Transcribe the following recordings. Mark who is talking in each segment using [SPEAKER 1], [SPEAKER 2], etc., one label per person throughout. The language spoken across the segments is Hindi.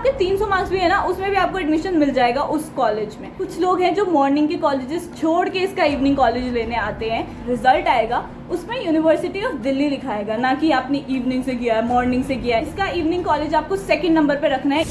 [SPEAKER 1] आपके 300 मार्क्स भी है ना, उसमें भी आपको एडमिशन मिल जाएगा उस कॉलेज में। कुछ लोग हैं जो मॉर्निंग के कॉलेजेस छोड़ के इसका इवनिंग कॉलेज लेने आते हैं, रिजल्ट आएगा उसमें यूनिवर्सिटी ऑफ दिल्ली लिखा आएगा, ना कि आपने इवनिंग से किया है मॉर्निंग से किया है। इसका इवनिंग कॉलेज आपको सेकंड नंबर पे रखना है।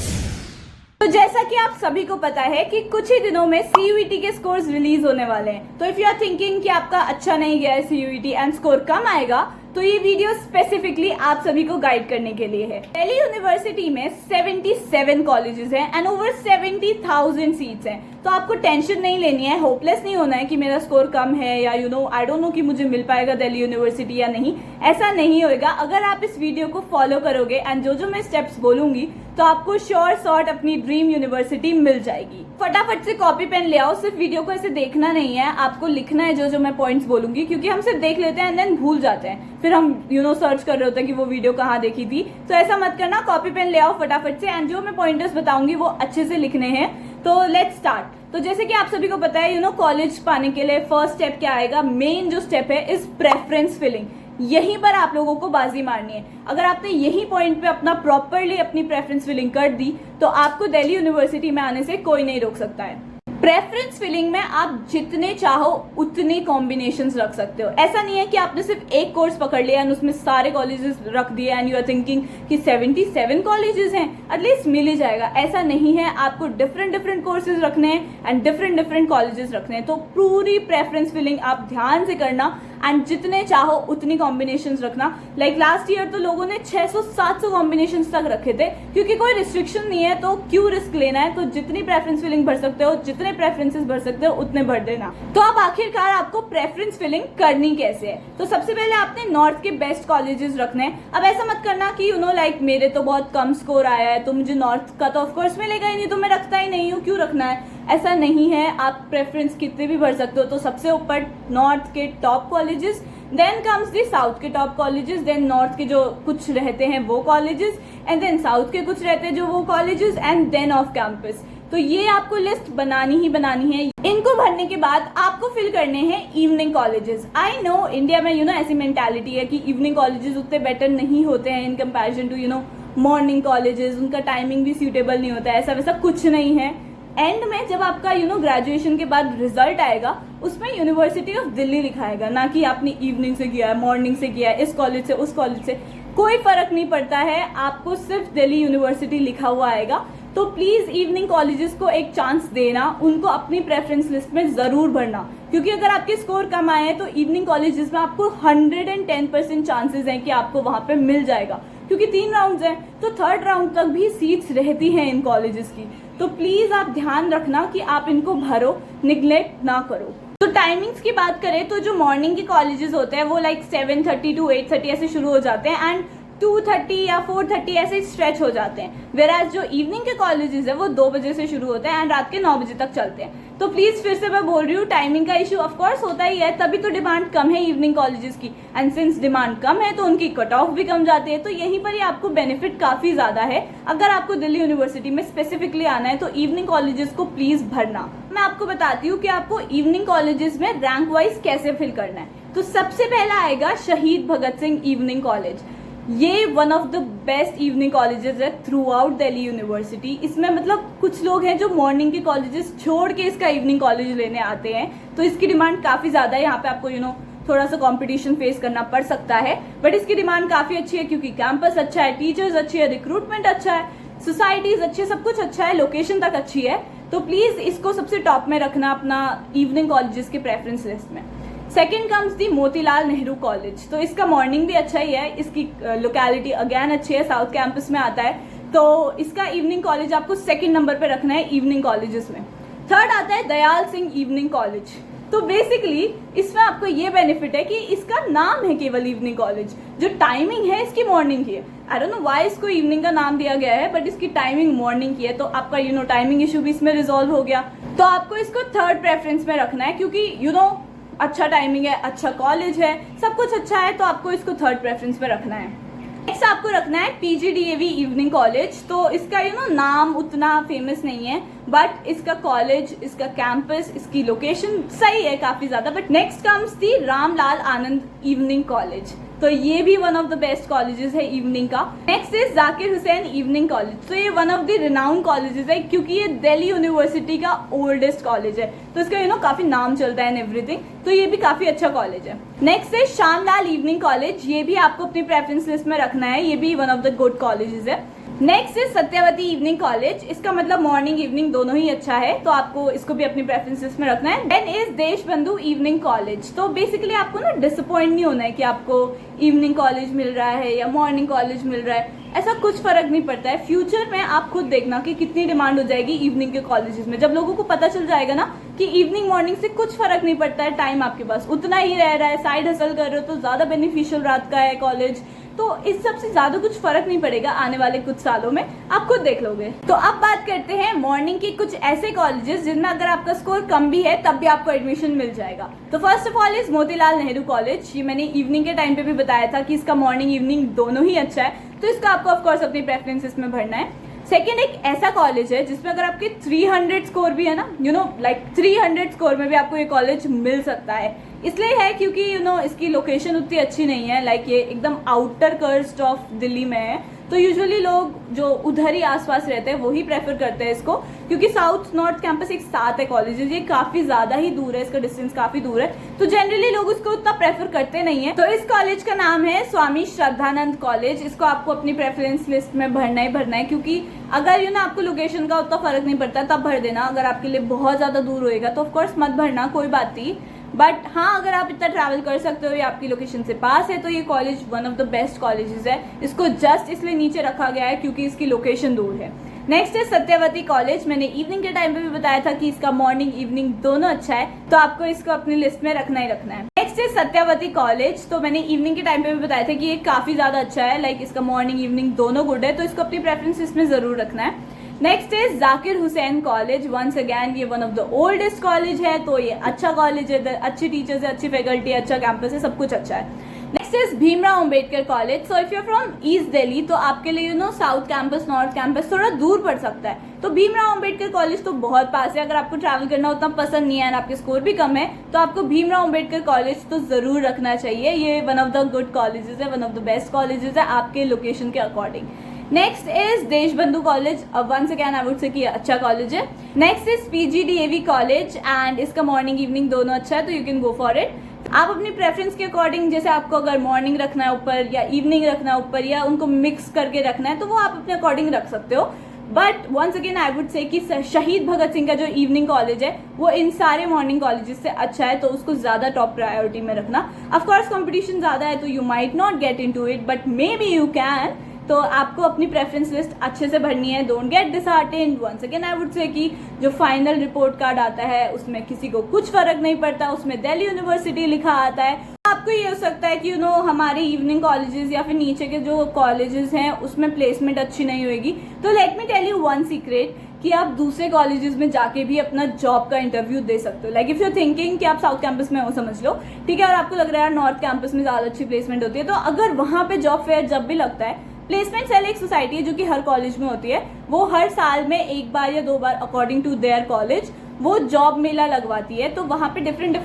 [SPEAKER 1] तो जैसा कि आप सभी को पता है कि कुछ ही दिनों में CUET के स्कोर्स रिलीज होने वाले हैं। तो इफ यू आर थिंकिंग कि आपका अच्छा नहीं गया है CUET एंड स्कोर कम आएगा, तो ये वीडियो स्पेसिफिकली आप सभी को गाइड करने के लिए है। दिल्ली यूनिवर्सिटी में 77 कॉलेजेस हैं एंड ओवर 70,000 सीट्स हैं। तो आपको टेंशन नहीं लेनी है, होपलेस नहीं होना है कि मेरा स्कोर कम है या आई डोंट नो कि मुझे मिल पाएगा दिल्ली यूनिवर्सिटी या नहीं। ऐसा नहीं होएगा अगर आप इस वीडियो को फॉलो करोगे एंड जो मैं स्टेप्स बोलूंगी तो आपको श्योर शॉर्ट अपनी ड्रीम यूनिवर्सिटी मिल जाएगी। फटाफट से कॉपी पेन ले आओ, सिर्फ वीडियो को ऐसे देखना नहीं है, आपको लिखना है जो मैं पॉइंट्स बोलूंगी, क्योंकि हम सिर्फ देख लेते हैं एंड देन भूल जाते हैं, फिर हम सर्च कर रहे होते हैं कि वो वीडियो कहाँ देखी थी। तो ऐसा मत करना, कॉपी पेन ले आओ फटाफट से एंड जो मैं पॉइंटर्स बताऊंगी वो अच्छे से लिखने हैं। तो लेट्स स्टार्ट। तो जैसे कि आप सभी को पता है कॉलेज पाने के लिए फर्स्ट स्टेप क्या आएगा, मेन जो स्टेप है इज प्रेफरेंस फिलिंग। यहीं पर आप लोगों को बाजी मारनी है। अगर आपने यही पॉइंट पे अपना प्रॉपरली अपनी प्रेफरेंस फिलिंग कर दी तो आपको दिल्ली यूनिवर्सिटी में आने से कोई नहीं रोक सकता है। प्रेफरेंस फिलिंग में आप जितने चाहो उतने कॉम्बिनेशंस रख सकते हो। ऐसा नहीं है कि आपने सिर्फ एक कोर्स पकड़ लिया एंड उसमें सारे कॉलेजेस रख दिए एंड यू आर थिंकिंग कि 77 कॉलेजेस हैं, एटलीस्ट मिल ही जाएगा। ऐसा नहीं है, आपको डिफरेंट कोर्सेज रखने हैं एंड डिफरेंट कॉलेजेस रखने हैं। तो पूरी प्रेफरेंस फिलिंग आप ध्यान से करना एंड जितने चाहो उतनी कॉम्बिनेशंस रखना। लाइक लास्ट ईयर तो लोगों ने 600-700 कॉम्बिनेशंस तक रखे थे, क्योंकि कोई रिस्ट्रिक्शन नहीं है तो क्यों रिस्क लेना है। तो जितनी प्रेफरेंस फिलिंग भर सकते हो, जितने प्रेफरेंसेस भर सकते हो उतने भर देना। तो अब आखिरकार आपको प्रेफरेंस फिलिंग करनी कैसे है। तो सबसे पहले आपने नॉर्थ के बेस्ट कॉलेजेस रखने हैं। अब ऐसा मत करना कि लाइक मेरे तो बहुत कम स्कोर आया है तो मुझे नॉर्थ का तो ऑफकोर्स मिलेगा ही नहीं, तो मैं रखता ही नहीं हूँ, क्यों रखना है। ऐसा नहीं है, आप प्रेफरेंस कितने भी भर सकते हो। तो सबसे ऊपर नॉर्थ के top colleges, then comes the south के टॉप कॉलेजेस, देन नॉर्थ के जो कुछ रहते हैं वो कॉलेजेस, एंड देन साउथ के कुछ रहते हैं जो वो colleges, and then off campus. तो ये आपको लिस्ट बनानी ही बनानी है। इनको भरने के बाद आपको फिल करने हैं evening colleges. I know India में ऐसी मेंटालिटी है कि इवनिंग कॉलेजेस उतने बेटर नहीं होते हैं in comparison to morning colleges, उनका टाइमिंग भी सूटेबल नहीं होता है। ऐसा वैसा कुछ नहीं है। एंड में जब आपका ग्रेजुएशन के बाद रिजल्ट आएगा उसमें यूनिवर्सिटी ऑफ दिल्ली लिखा आएगा, ना कि आपने इवनिंग से किया है मॉर्निंग से किया है, इस कॉलेज से उस कॉलेज से, कोई फर्क नहीं पड़ता है, आपको सिर्फ दिल्ली यूनिवर्सिटी लिखा हुआ आएगा। तो प्लीज इवनिंग कॉलेजेस को एक चांस देना, उनको अपनी प्रेफरेंस लिस्ट में जरूर भरना, क्योंकि अगर आपके स्कोर कम आए हैं तो इवनिंग कॉलेजेस में आपको 110% चांसेस हैं कि आपको वहां पे मिल जाएगा, क्योंकि 3 राउंड्स हैं तो थर्ड राउंड तक भी सीट्स रहती हैं इन कॉलेजेस की। तो प्लीज आप ध्यान रखना कि आप इनको भरो, निग्लेक्ट ना करो। तो टाइमिंग्स की बात करें तो जो मॉर्निंग के कॉलेजेस होते हैं वो लाइक 7:30 to 8:30 ऐसे शुरू हो जाते हैं एंड 2:30 या 4:30 ऐसे स्ट्रेच हो जाते हैं। वेराज जो इवनिंग के कॉलेजेस है वो 2 बजे से शुरू होते हैं एंड रात के 9 बजे तक चलते हैं। तो प्लीज फिर से मैं बोल रही हूँ, टाइमिंग का इशू ऑफकोर्स होता ही है, तभी तो डिमांड कम है इवनिंग कॉलेजेस की, एंड सिंस डिमांड कम है तो उनकी कट ऑफ भी कम जाती है। तो यहीं पर ही आपको बेनिफिट काफी ज्यादा है। अगर आपको दिल्ली यूनिवर्सिटी में स्पेसिफिकली आना है तो इवनिंग कॉलेजेस को प्लीज भरना। मैं आपको बताती हूँ कि आपको इवनिंग कॉलेजेस में रैंक वाइज कैसे फिल करना है। तो सबसे पहला आएगा शहीद भगत सिंह इवनिंग कॉलेज। ये one of the best evening colleges है थ्रू आउट दिल्ली यूनिवर्सिटी। इसमें कुछ लोग हैं जो मॉर्निंग के कॉलेजेस छोड़ के इसका इवनिंग कॉलेज लेने आते हैं, तो इसकी डिमांड काफी ज्यादा है। यहाँ पे आपको थोड़ा सा कंपटीशन फेस करना पड़ सकता है, बट इसकी डिमांड काफी अच्छी है क्योंकि कैंपस अच्छा है, टीचर्स अच्छी है, रिक्रूटमेंट अच्छा है, सोसाइटीज अच्छी है, सब कुछ अच्छा है, लोकेशन तक अच्छी है। तो प्लीज इसको सबसे टॉप में रखना अपना इवनिंग कॉलेजेस के प्रेफरेंस लिस्ट में। Second comes the Motilal Nehru college. तो इसका मॉर्निंग भी अच्छा ही है, इसकी लोकेलिटी अगेन अच्छी है, साउथ कैंपस में आता है। तो इसका इवनिंग कॉलेज आपको सेकंड नंबर पे रखना है इवनिंग कॉलेजेस में। थर्ड आता है दयाल सिंह इवनिंग कॉलेज। तो बेसिकली इसमें आपको ये बेनिफिट है कि इसका नाम है केवल इवनिंग कॉलेज, जो टाइमिंग है इसकी मॉर्निंग की है। आई डोंट नो व्हाई इसको इवनिंग का नाम दिया गया है, बट इसकी टाइमिंग मॉर्निंग की है। तो आपका टाइमिंग इशू भी इसमें रिजॉल्व हो गया। तो आपको इसको थर्ड प्रेफरेंस में रखना है, क्योंकि अच्छा टाइमिंग है, अच्छा कॉलेज है, सब कुछ अच्छा है, तो आपको इसको थर्ड प्रेफरेंस पे रखना है। नेक्स्ट आपको रखना है PGDAV इवनिंग कॉलेज। तो इसका नाम उतना फेमस नहीं है, बट इसका कॉलेज, इसका कैंपस, इसकी लोकेशन सही है काफी ज्यादा। But next comes the Ramlal Anand evening college. तो ये भी one of the best colleges है इवनिंग का। Next is Zakir Hussain evening college. तो ये one of the renowned colleges है क्योंकि ये दिल्ली यूनिवर्सिटी का ओल्डेस्ट कॉलेज है, तो इसका काफी नाम चलता है एंड एवरीथिंग, तो ये भी काफी अच्छा कॉलेज है। नेक्स्ट है श्यामलाल इवनिंग कॉलेज। ये भी आपको अपनी प्रेफरेंस लिस्ट में रखना है, ये भी one of the good colleges है। Next is Satyawati evening college. इसका मतलब मॉर्निंग इवनिंग दोनों ही अच्छा है, तो आपको इसको भी अपनी प्रेफरेंस लिस्ट में रखना है। Then is Deshbandhu evening college. तो बेसिकली आपको ना डिसअपॉइंट नहीं होना है कि आपको इवनिंग कॉलेज मिल रहा है या मॉर्निंग कॉलेज मिल रहा है, ऐसा कुछ फर्क नहीं पड़ता है। फ्यूचर में आप खुद देखना कि कितनी डिमांड हो जाएगी इवनिंग के कॉलेजेस में। जब लोगों को पता चल जाएगा ना कि इवनिंग मॉर्निंग से कुछ फर्क नहीं पड़ता है, टाइम आपके पास उतना ही रह रहा है, साइड हसल कर रहे हो तो ज्यादा बेनिफिशियल रात का है कॉलेज, तो इस सब से ज्यादा कुछ फर्क नहीं पड़ेगा आने वाले कुछ सालों में, आप खुद देख लोगे। तो अब बात करते हैं मॉर्निंग के कुछ ऐसे कॉलेजेस जिनमें अगर आपका स्कोर कम भी है तब भी आपको एडमिशन मिल जाएगा। तो first of all is Motilal Nehru college. ये मैंने इवनिंग के टाइम पे भी बताया था कि इसका मॉर्निंग इवनिंग दोनों ही अच्छा है, तो इसका आपको ऑफकोर्स अपनी प्रेफरेंसेस में भरना है। सेकेंड एक ऐसा कॉलेज है जिसमें अगर आपके 300 स्कोर भी है ना, 300 स्कोर में भी आपको ये कॉलेज मिल सकता है। इसलिए है क्योंकि इसकी लोकेशन उतनी अच्छी नहीं है, ये एकदम आउटर कर्स्ट ऑफ दिल्ली में है, तो यूजुअली लोग जो उधर ही आसपास रहते हैं वही प्रेफर करते हैं इसको, क्योंकि साउथ नॉर्थ कैंपस एक साथ है कॉलेजेस, ये काफी ज्यादा ही दूर है, इसका डिस्टेंस काफी दूर है, तो जनरली लोग उसको उतना प्रेफर करते नहीं है। तो इस कॉलेज का नाम है स्वामी श्रद्धानंद कॉलेज। इसको आपको अपनी प्रेफरेंस लिस्ट में भरना ही भरना है, क्योंकि अगर आपको लोकेशन का उतना फर्क नहीं पड़ता तब भर देना, अगर आपके लिए बहुत ज्यादा दूर होएगा तो ऑफकोर्स मत भरना, कोई बात नहीं। बट हाँ, अगर आप इतना ट्रैवल कर सकते हो या आपकी लोकेशन से पास है तो ये college one of the best colleges है। इसको जस्ट इसलिए नीचे रखा गया है क्योंकि इसकी लोकेशन दूर है। नेक्स्ट है सत्यवती कॉलेज। मैंने इवनिंग के टाइम पे भी बताया था कि इसका मॉर्निंग इवनिंग दोनों अच्छा है, तो आपको इसको अपनी लिस्ट में रखना ही रखना है। नेक्स्ट है सत्यवती कॉलेज। तो मैंने इवनिंग के टाइम पे भी बताया था कि ये काफी ज्यादा अच्छा है, इसका मॉर्निंग इवनिंग दोनों गुड है, तो इसको अपनी प्रेफरेंस लिस्ट में जरूर रखना है। Next is Zakir Hussain college. Once again ये one of the oldest college है, तो ये अच्छा कॉलेज है, अच्छी टीचर्स है, अच्छी फैकल्टी है, अच्छा कैंपस है, सब कुछ अच्छा है। Next is Bhimrao Ambedkar college. So if you are from east Delhi तो आपके लिए साउथ कैंपस नॉर्थ कैंपस थोड़ा दूर पड़ सकता है, तो भीमराव अंबेडकर कॉलेज तो बहुत पास है। अगर आपको ट्रैवल करना उतना पसंद नहीं है और आपके स्कोर भी कम है तो आपको भीमराव अंबेडकर कॉलेज तो जरूर रखना चाहिए। ये one of the good colleges है, one of the best colleges है आपके लोकेशन के according. Next is Deshbandhu college. Once again I would say कि अच्छा कॉलेज है। Next is PGDAV college and इसका मॉर्निंग इवनिंग दोनों अच्छा है, तो you can go for it. आप अपनी प्रेफरेंस के अकॉर्डिंग, जैसे आपको अगर मॉर्निंग रखना है ऊपर या इवनिंग रखना है ऊपर या उनको मिक्स करके रखना है तो वो आप अपने अकॉर्डिंग रख सकते हो। But once again I would say कि शहीद भगत सिंह का जो इवनिंग कॉलेज है वो इन सारे मॉर्निंग कॉलेजेस से अच्छा है, तो उसको ज्यादा टॉप प्रायोरिटी में रखना। ऑफकोर्स कंपटीशन ज्यादा है तो you might not get into it, but maybe you can. तो आपको अपनी प्रेफरेंस लिस्ट अच्छे से भरनी है। Don't get disheartened. Once again I would say कि जो फाइनल रिपोर्ट कार्ड आता है उसमें किसी को कुछ फर्क नहीं पड़ता, उसमें दिल्ली यूनिवर्सिटी लिखा आता है। आपको ये हो सकता है कि हमारे इवनिंग कॉलेजेस या फिर नीचे के जो कॉलेजेस हैं उसमें प्लेसमेंट अच्छी नहीं होगी, तो let me tell you one secret कि आप दूसरे कॉलेजेस में जाके भी अपना जॉब का इंटरव्यू दे सकते हो। इफ यू थिंकिंग कि आप साउथ कैंपस में हो, समझ लो, ठीक है, और आपको लग रहा है नॉर्थ कैंपस में ज्यादा अच्छी प्लेसमेंट होती है, तो अगर वहां पे जॉब फेयर जब भी लगता है, प्लेसमेंट सेल एक सोसाइटी है जो कि हर कॉलेज में होती है, वो हर साल में एक बार या 2 बार अकॉर्डिंग टू देयर कॉलेज वो जॉब मेला लगवाती है। तो वहाँ पे डिफरेंट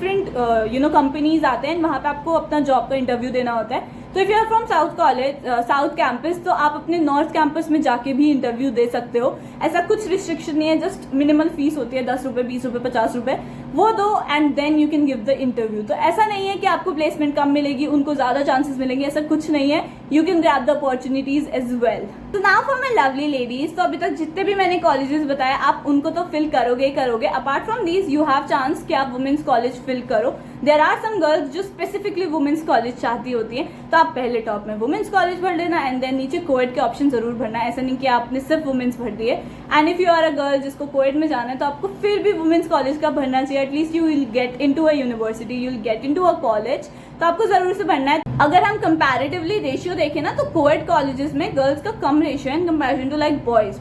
[SPEAKER 1] कंपनीज आते हैं, वहाँ पे आपको अपना जॉब का इंटरव्यू देना होता है। तो if you are from south campus तो आप अपने नॉर्थ कैंपस में जाके भी इंटरव्यू दे सकते हो। ऐसा कुछ रिस्ट्रिक्शन नहीं है, जस्ट मिनिमल फीस होती है 10 रुपए, 20 रुपए, 50 रुपए, वो दो and then you can give the interview. तो ऐसा नहीं है कि आपको प्लेसमेंट कम मिलेगी, उनको ज्यादा चांसेस मिलेंगे, ऐसा कुछ नहीं है। You can grab the opportunities as well. तो now for my lovely ladies, तो अभी तक जितने भी मैंने कॉलेजेस बताए आप उनको तो फिल करोगे। Apart from these you have chance कि आप वुमेन्स कॉलेज फिल करो। देयर आर सम गर्ल्स जो स्पेसिफिकली वुमेन्स कॉलेज चाहती होती है, तो आप पहले टॉप में वुमेन्स कॉलेज भर लेना एंड देन नीचे कोएड के ऑप्शन जरूर भरना है। ऐसा नहीं कि आपने सिर्फ वुमेन्स भर दिए। And if you are a girl जिसको कोएड में जाना है तो आपको फिर भी वुमेन्स कॉलेज का भरना चाहिए। At least you will get into a university, you will get into a college, तो आपको जरूर से भरना है। अगर हम कंपैरेटिवली रेशियो देखें ना तो कोएड कॉलेजेस में गर्ल्स का कम रेशियो है इन कंपैरिजन टू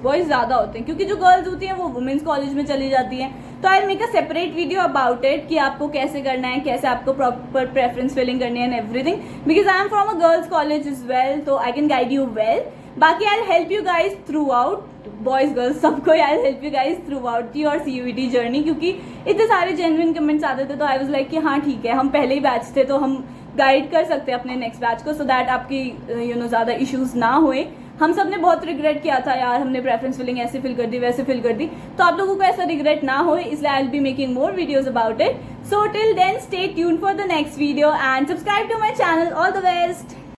[SPEAKER 1] बॉयज ज्यादा होते हैं, क्योंकि जो गर्ल्स होती हैं वो वुमेन्स कॉलेज में चली जाती हैं। तो I make a separate video about it कि आपको कैसे करना है, कैसे आपको प्रॉपर प्रेफरेंस फिलिंग करनी है and everything, because I am from a girls college is well, तो I can guide you well. बाकी I help you guys throughout, boys girls सबको I help you guys throughout your CUET journey, क्योंकि इतने सारे जेन्युइन कमेंट्स आते थे तो आई वाज लाइक कि हाँ ठीक है, हम पहले ही बैच थे तो हम गाइड कर सकते हैं अपने नेक्स्ट बैच को, सो दैट आपकी ज़्यादा इश्यूज ना होए। हम सब ने बहुत रिग्रेट किया था यार, हमने प्रेफरेंस फिलिंग ऐसे फिल कर दी वैसे फिल कर दी, तो आप लोगों को ऐसा रिग्रेट ना हो, इसलिए I will be making more videos about it. So till then stay tuned for the next video and subscribe to my channel. All the best.